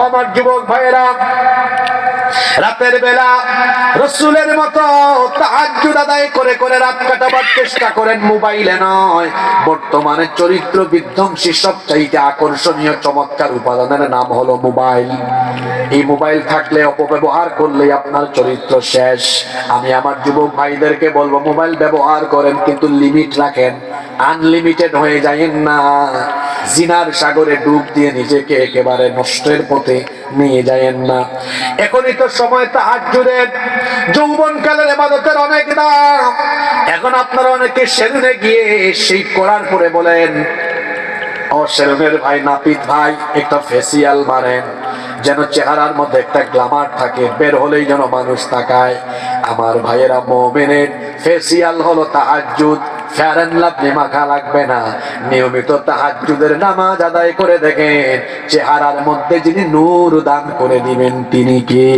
আমার যুবক ভাইয়েরা, রাতের বেলা রাসূলের মতো তাহাজ্জুদ আদায় করে করে রাত কাটাবার চেষ্টা করেন, মোবাইলে নয়। বর্তমানে চরিত্র বিধ্বংসী সবচাইতে আকর্ষণীয় চমৎকার উপাদানের নাম হলো মোবাইল। এই মোবাইল থাকলে, অপব্যবহার করলে আপনার চরিত্র শেষ। আমি আমার যুবক ভাইদেরকে বলবো, মোবাইল ব্যবহার করেন কিন্তু লিমিট রাখেন, আনলিমিটেড হয়ে যায়েন না। জিনার সাগরে ডুব দিয়ে নিজেকে একেবারে নষ্টের পথে নিয়ে যায়েন না। এখনই তো সময় তাহাজ্জুদের, যৌবনকালের ইবাদতের অনেক দাম। এখন আপনারা অনেকে সেলুনে গিয়ে সেই করার পরে বলেন, ও সেলুনের ভাই, নাপিত ভাই, একটা ফেসিয়াল মারেন, যেন চেহারার মধ্যে একটা গ্ল্যামার থাকে, বের হলেই যেন মানুষ তাকায়। আমার ভাইয়েরা, মুমিনের ফেসিয়াল হলো তাহাজ্জুদ। ফেয়ার এন্ড লাভলি মাখা লাগবে না, নিয়মিত তাহাজ্জুদের নামাজ আদায় করে দেখেন, চেহারার মধ্যে যিনি নূর দান করে দিবেন তিনি কে?